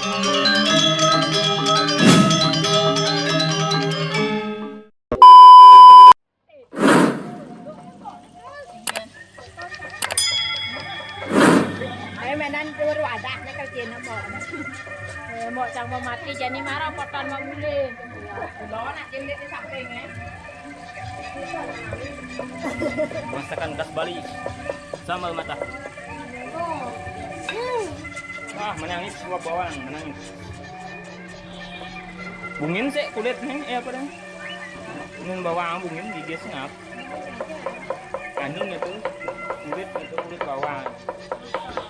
Mẹ nan đưa quả đạt nó cái tiền nó bỏ chẳng vào mặt thì chén đi má đâu còn mà lên đó là trên lên cái sạp kênh ấy. Masakan khas Bali sambal mata. Menangis semua bawang, menangis. Bungin sih kulit nih, apa dah? Bungin bawang, bungin gigit ngap. Anung itu kulit bawang.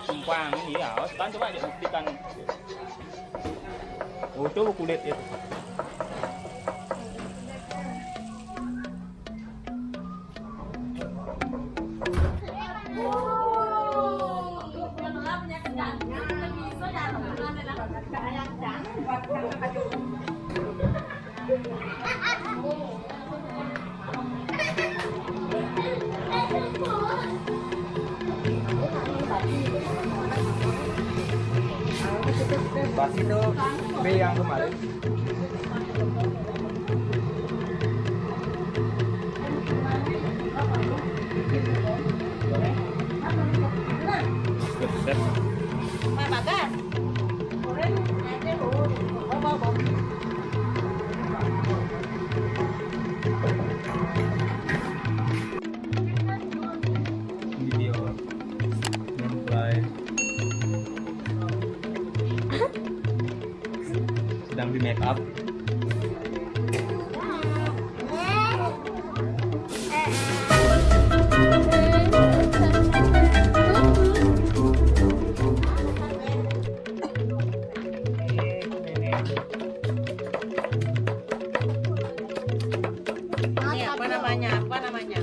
Tumpang ini ya, sekarang coba dia buktikan. Oh, itu kulit itu. Pas itu B yang kemarin. Mà bà cái Video gameplay sedang di make up. ini apa namanya? Apa namanya?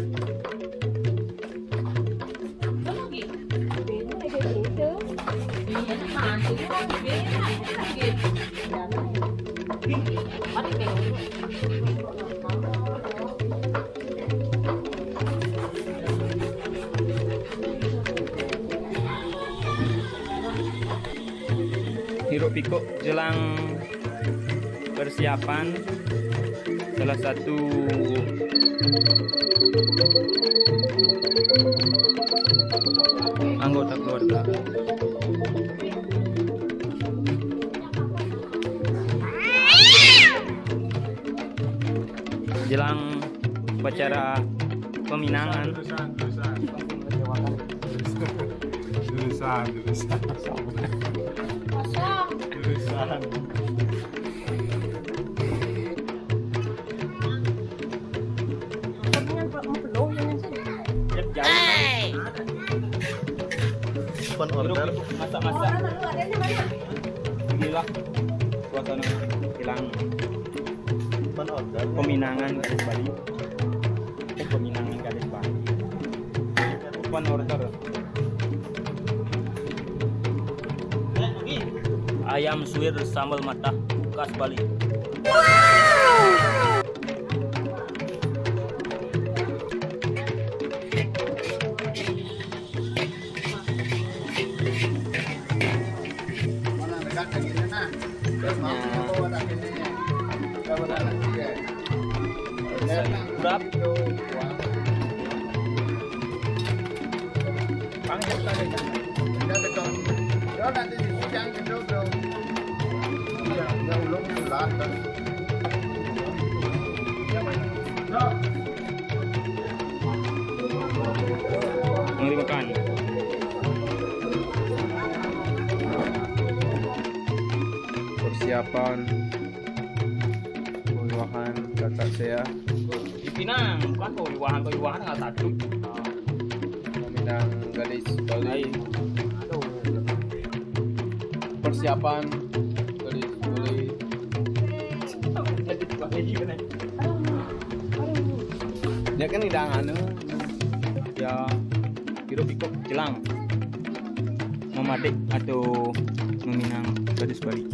Hiruk pikuk jelang persiapan salah satu anggota keluarga. Jelang upacara peminangan. Jurusan. Open order. Masak-masak. Gila. Suasana hilang Open order. peminangan garis Bali. Peminangan garis Bali. Open order. Ayam suwir sambal mata khas Bali. Mana dekat yang ini nah. Terus mau bawa tak ini. Bawa tak juga. Kurap. Panggil tadi. Dia dekat. Dia nanti di sidang gitu bro. Iya, dia ulung bulan kan. Mari makan. Persiapan pemilihan kakak saya Di Pinang, bukan wiwahan nggak takut. meminang gadis Bali. Aduh. Persiapan gadis Bali. Jadi tukang lagi kan? Dia kan hidangan Ya, hiruk pikuk jelang memadik atau meminang gadis Bali.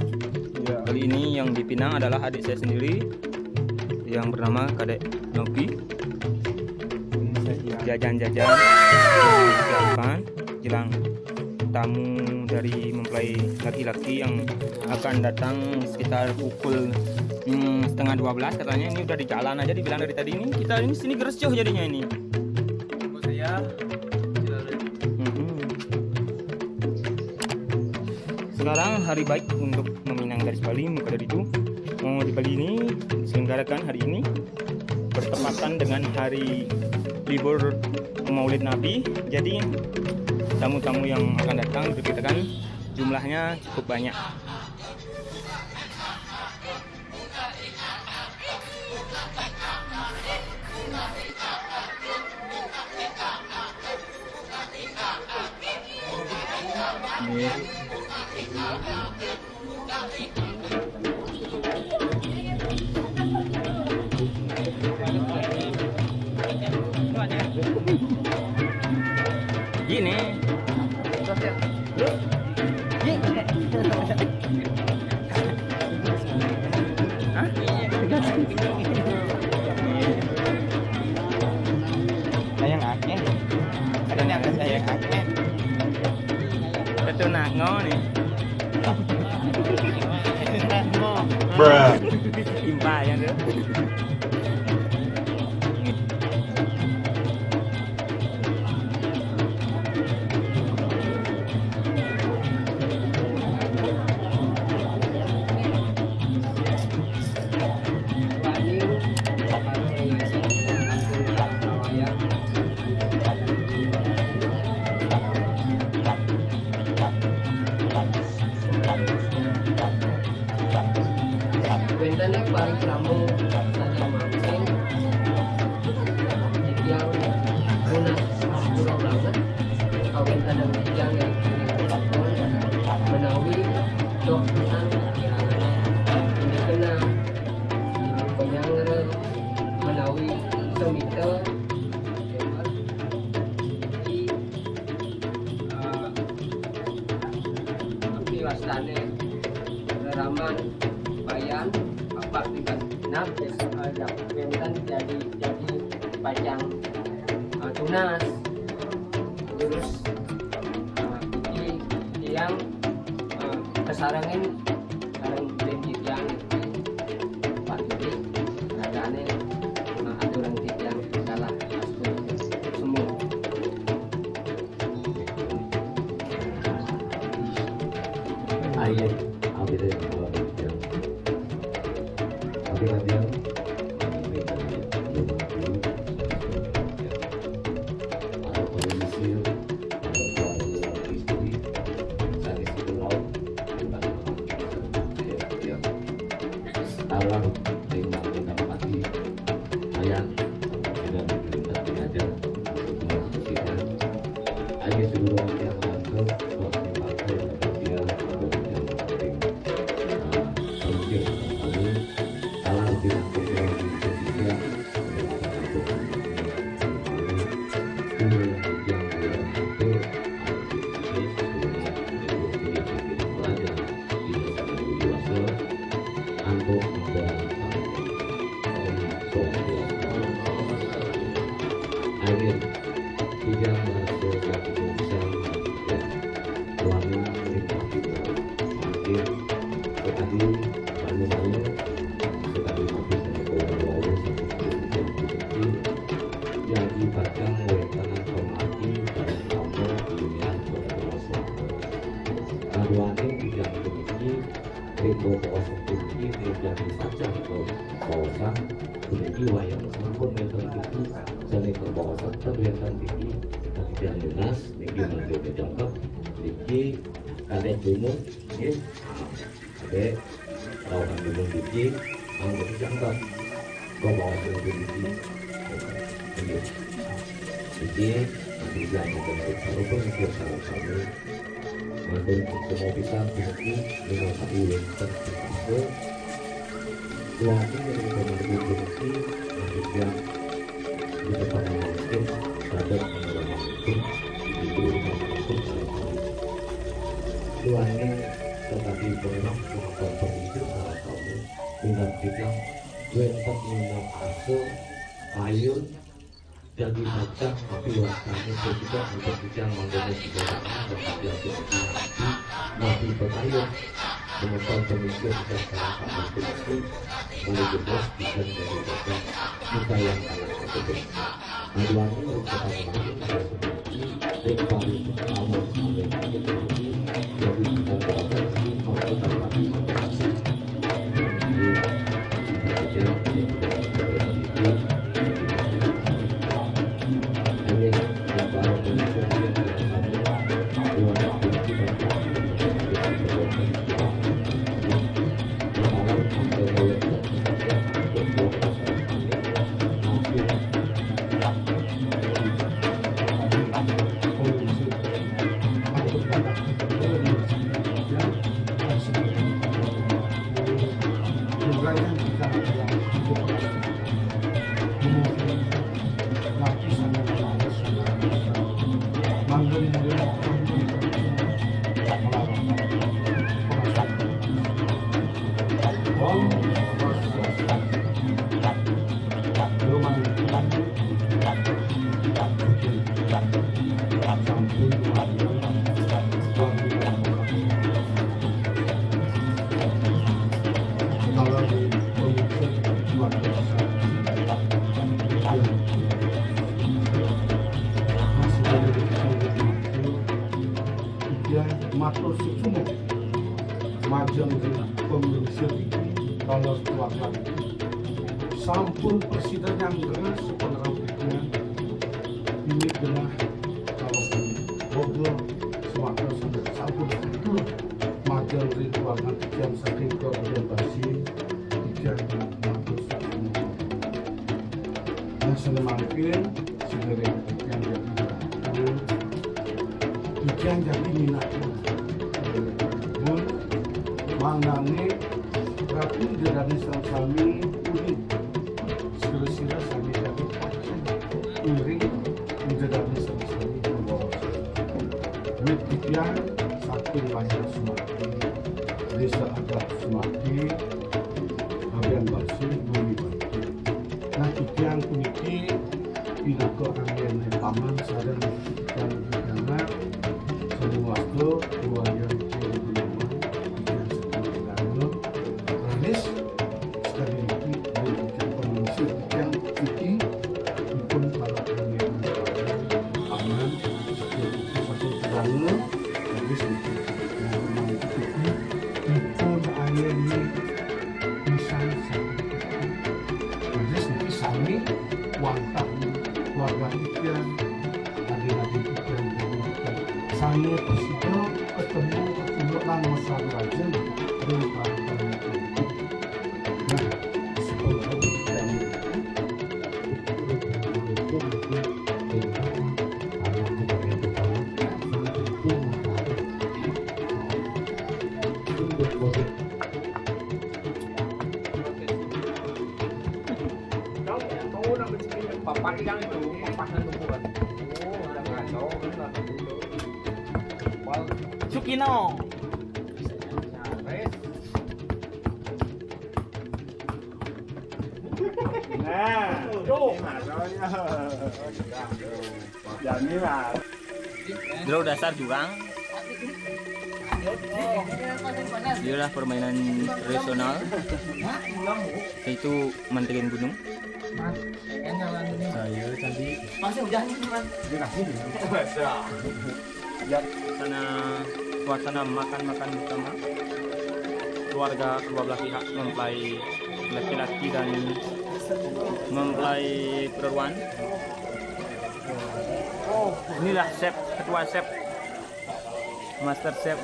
ya. Kali ini yang dipinang adalah adik saya sendiri yang bernama Kadek Novi. Jajan-jajan disiapkan jelang tamu dari mempelai laki-laki yang akan datang sekitar pukul 11:30 katanya. Ini udah di jalan aja dibilang dari tadi. Ini kita ini sini geresjoh jadinya ini. Saya Sekarang hari baik untuk meminang garis Bali. Maka dari itu mau di Bali ini diselenggarakan hari ini bertepatan dengan hari libur Maulid Nabi. Jadi tamu-tamu yang akan datang diperkirakan jumlahnya cukup banyak. Gini. Hah? Sayang akeh. Adanya sayang akeh. Betul nak ngo nih. Bruh. Impa yang tu. Benteng yang paling kamu tadi mancing yang lunas kurang banget kawin ada yang menawi dokumen ini kena penyangga menawi semita di wastane raman bayan apa tingkat enam kan jadi panjang tunas terus ini yang kesarangin sarang benjit yang pasti keadaannya aturan yang salah semua air abis alam dengan mendapati ayat dan belajar kita aja seluruh yang masuk waktu pakai dia salah tidak akhir tidak menghasilkan bisa wanita menikmati akhir tetapi malu-malu sekali habis dari jadi bahkan tangan pemati dan kamu dunia berkuasa karuani tidak memiliki ego kosong tinggi menjadi saja kawasan memiliki wayang sempurna meter itu selain kawasan terbiasa tinggi dan lunas tinggi menjadi jangkau tinggi kadek gunung ya kadek kawasan gunung tinggi anggota jangkau kawasan tinggi tinggi bisa membentuk walaupun itu sama-sama membentuk semua bisa tinggi dengan satu yang tertentu suatu yang membentuk tinggi dan juga di depan mungkin terhadap pengelolaan hukum di rumah hukum tuannya tetapi pernah melakukan pemicu salah kamu dengan bilang gue tetap minum asuh ayun Jadi macam tapi rasanya juga untuk kita mengenai sejarah berhasil seperti nanti bertanya menonton pemimpin dan para pemimpin itu mulai jelas bisa menjadi bagian kita yang anak tersebut. Aduannya merupakan lain dan seperti rekvari awal sampai akhir ini jadi kita berada di waktu terlebih dahulu. Matur susumu majeng pembersih kalau setelah sampun presiden yang keras penerapnya ini dengan kalau bogor Sumatera sampai sampun itu majeng ritualan yang saking koordinasi yang matur susumu yang semakin segera yang jadi minatnya mangane tapi dari sami uring sila sami dari uring dari sami membawa metikian satu banyak semati desa adat semati bagian basir bumi nah tikian kuniki tidak ke angin paman sadar dan karena semua itu keluarga saya presiden ketemu kebetulan masalah raja dengan para nah sekolah papan yang itu papan tumpukan. Oh, udah ngaco, benar. Sukino. Nah, tuh. Jadi lah. Dulu dasar jurang. Inilah permainan tradisional. Itu mantekin gunung. Saya tadi masih hujan teman. Sana suasana makan-makan bersama keluarga kedua belah pihak mempelai laki-laki dan mempelai perempuan. Inilah chef, ketua chef, master chef.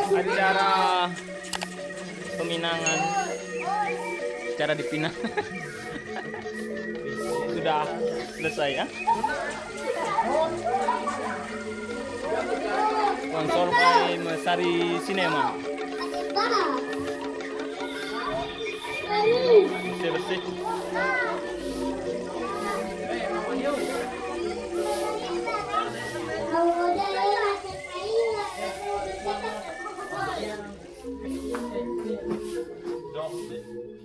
Acara peminangan, cara dipinang sudah selesai ya. Sponsor by Mesari Cinema. Bersih-bersih. Dong.